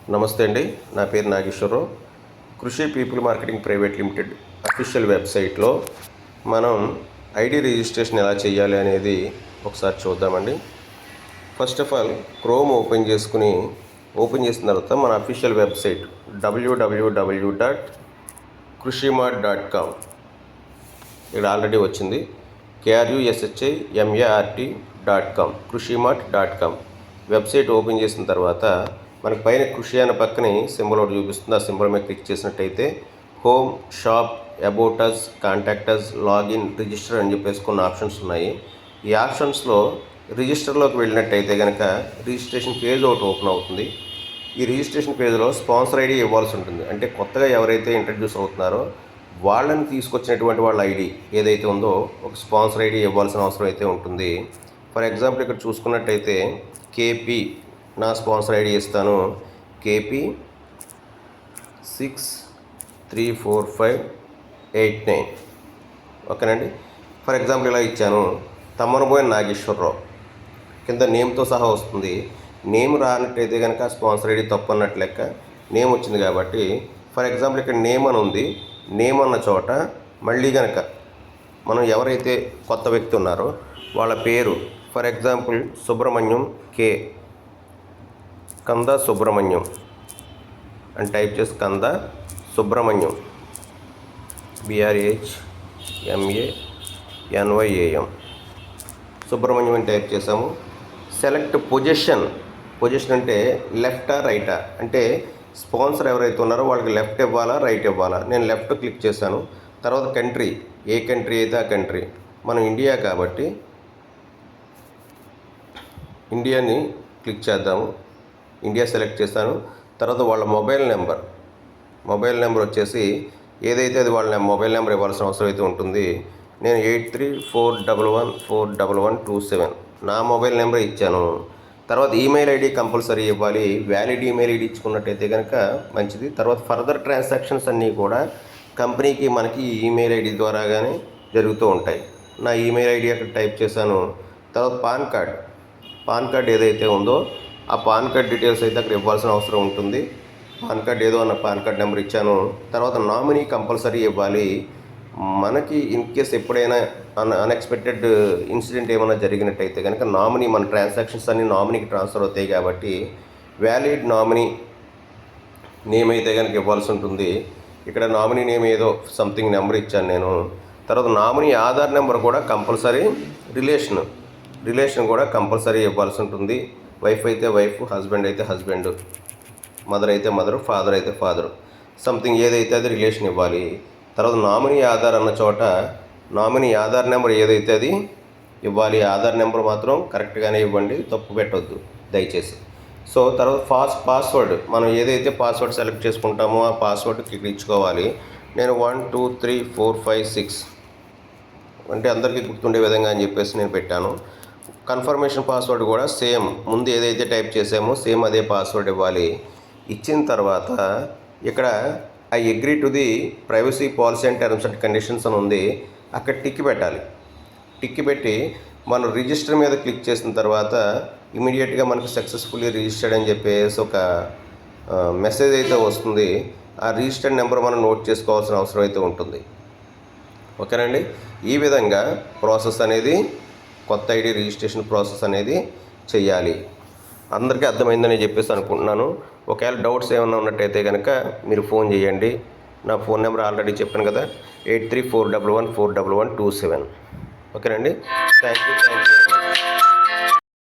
నమస్తే అండి, నా పేరు నాగేశ్వరరావు. కృషి people marketing private limited official వెబ్సైట్లో మనం ఐడి రిజిస్ట్రేషన్ ఎలా చేయాలి అనేది ఒకసారి చూద్దామండి. First of all chrome open చేసిన తర్వాత మన అఫీషియల్ వెబ్సైట్ www.krushiMart.com ఇక్కడ ఆల్రెడీ వచ్చింది. KRUSHIMART.com krushiMart.com వెబ్సైట్ ఓపెన్ చేసిన తర్వాత మనకి పైన కృషి అనే పక్కనే సింబల్ ఒకటి చూపిస్తుంది. ఆ సింబల్ మీద క్లిక్ చేసినట్టయితే home, shop, about us, contact us, login, register అని చెప్పేసి కొన్ని ఆప్షన్స్ ఉన్నాయి. ఈ ఆప్షన్స్లో రిజిస్టర్లోకి వెళ్ళినట్టయితే కనుక రిజిస్ట్రేషన్ పేజ్ ఒకటి ఓపెన్ అవుతుంది. ఈ రిజిస్ట్రేషన్ పేజ్లో స్పాన్సర్ ఐడి ఇవ్వాల్సి ఉంటుంది. అంటే కొత్తగా ఎవరైతే ఇంట్రడ్యూస్ అవుతున్నారో వాళ్ళని తీసుకొచ్చినటువంటి వాళ్ళ ఐడి ఏదైతే ఉందో ఒక స్పాన్సర్ ఐడి ఇవ్వాల్సిన అవసరం అయితే ఉంటుంది. ఫర్ ఎగ్జాంపుల్ ఇక్కడ చూసుకున్నట్టయితే కేపీ నా స్పాన్సర్ ఐడి ఇస్తాను. KP 634589 ఓకేనండి. ఫర్ ఎగ్జాంపుల్ ఇలా ఇచ్చాను, తమ్మనబోయిన నాగేశ్వరరావు కింద నేమ్తో సహా వస్తుంది. నేమ్ రానట్టయితే కనుక స్పాన్సర్ ఐడి తప్పు అన్నట్టు లెక్క. నేమ్ వచ్చింది కాబట్టి ఫర్ ఎగ్జాంపుల్ ఇక్కడ నేమ్ అని ఉంది. నేమ్ అన్న చోట మళ్ళీ కనుక మనం ఎవరైతే కొత్త వ్యక్తి ఉన్నారో వాళ్ళ పేరు ఫర్ ఎగ్జాంపుల్ సుబ్రహ్మణ్యం K కంద సుబ్రహ్మణ్యం అని టైప్ చేసి కంద సుబ్రహ్మణ్యం BRHMANYAM సుబ్రహ్మణ్యం అని టైప్ చేసాము. సెలెక్ట్ పొజిషన్ అంటే లెఫ్టా రైటా, అంటే స్పాన్సర్ ఎవరైతే ఉన్నారో వాళ్ళకి లెఫ్ట్ ఇవ్వాలా రైట్ ఇవ్వాలా. నేను లెఫ్ట్ క్లిక్ చేశాను. తర్వాత కంట్రీ, ఏ కంట్రీ అయితే ఆ కంట్రీ. మనం ఇండియా కాబట్టి ఇండియాని క్లిక్ చేద్దాము. ఇండియా సెలెక్ట్ చేస్తాను. తర్వాత వాళ్ళ మొబైల్ నెంబర్ వచ్చేసి ఏదైతే అది వాళ్ళ మొబైల్ నెంబర్ ఇవ్వాల్సిన అవసరం అయితే ఉంటుంది. నేను 8341141127 నా మొబైల్ నెంబర్ ఇచ్చాను. తర్వాత ఈమెయిల్ ఐడి కంపల్సరీ ఇవ్వాలి. వ్యాలిడ్ ఈమెయిల్ ఐడి ఇచ్చుకున్నట్టయితే కనుక మంచిది. తర్వాత ఫర్దర్ ట్రాన్సాక్షన్స్ అన్నీ కూడా కంపెనీకి మనకి ఈమెయిల్ ఐడి ద్వారాగానే జరుగుతూ ఉంటాయి. నా ఈమెయిల్ ఐడి అక్కడ టైప్ చేశాను. తర్వాత పాన్ కార్డ్ ఏదైతే ఉందో ఆ పాన్ కార్డ్ డీటెయిల్స్ అయితే అక్కడ ఇవ్వాల్సిన అవసరం ఉంటుంది. పాన్ కార్డ్ ఏదో అన్న పాన్ కార్డ్ నెంబర్ ఇచ్చాను. తర్వాత నామినీ కంపల్సరీ ఇవ్వాలి. మనకి ఇన్ కేస్ ఎప్పుడైనా అన్ఎక్స్పెక్టెడ్ ఇన్సిడెంట్ ఏమైనా జరిగినట్టయితే కనుక నామినీ, మన ట్రాన్సాక్షన్స్ అన్నీ నామినీకి ట్రాన్స్ఫర్ అవుతాయి కాబట్టి వ్యాలిడ్ నామినీ నేమ్ అయితే కనుక ఇవ్వాల్సి ఉంటుంది. ఇక్కడ నామినీ నేమ్ ఏదో సంథింగ్ నెంబర్ ఇచ్చాను నేను. తర్వాత నామినీ ఆధార్ నెంబర్ కూడా కంపల్సరీ, రిలేషన్ కూడా కంపల్సరీ ఇవ్వాల్సి ఉంటుంది. వైఫ్ అయితే వైఫ్, హస్బెండ్ అయితే హస్బెండ్, మదర్ అయితే మదర్, ఫాదర్ అయితే ఫాదర్, సంథింగ్ ఏదైతే అది రిలేషన్ ఇవ్వాలి. తర్వాత నామినీ ఆధార్ అన్న చోట నామినీ ఆధార్ నెంబర్ ఏదైతే అది ఇవ్వాలి. ఆధార్ నెంబర్ మాత్రం కరెక్ట్గానే ఇవ్వండి, తప్పు పెట్టొద్దు దయచేసి. సో తర్వాత పాస్వర్డ్, మనం ఏదైతే పాస్వర్డ్ సెలెక్ట్ చేసుకుంటామో ఆ పాస్వర్డ్ క్లిక్ ఇచ్చుకోవాలి. నేను 1 2 3 4 5 6 అంటే అందరికీ గుర్తుండే విధంగా అని చెప్పేసి నేను పెట్టాను. కన్ఫర్మేషన్ పాస్వర్డ్ కూడా సేమ్, ముందు ఏదైతే టైప్ చేసామో సేమ్ అదే పాస్వర్డ్ ఇవ్వాలి. ఇచ్చిన తర్వాత ఇక్కడ I agree to the privacy policy and terms and conditions అని ఉంది. అక్కడ టిక్ పెట్టాలి. టిక్ పెట్టి మనం రిజిస్టర్ మీద క్లిక్ చేసిన తర్వాత ఇమీడియట్గా మనకు సక్సెస్ఫుల్లీ రిజిస్టర్డ్ అని చెప్పేసి ఒక మెసేజ్ అయితే వస్తుంది. ఆ రిజిస్టర్డ్ నెంబర్ మనం నోట్ చేసుకోవాల్సిన అవసరం అయితే ఉంటుంది. ఓకేనండి. ఈ విధంగా ప్రాసెస్ అనేది, కొత్త ఐడి రిజిస్ట్రేషన్ ప్రాసెస్ అనేది చెయ్యాలి. అందరికీ అర్థమైందని చెప్పేసి అనుకుంటున్నాను. ఒకవేళ డౌట్స్ ఏమైనా ఉన్నట్టయితే కనుక మీరు ఫోన్ చేయండి. నా ఫోన్ నెంబర్ ఆల్రెడీ చెప్పాను కదా, 8341141127. ఓకేనండి. Thank you.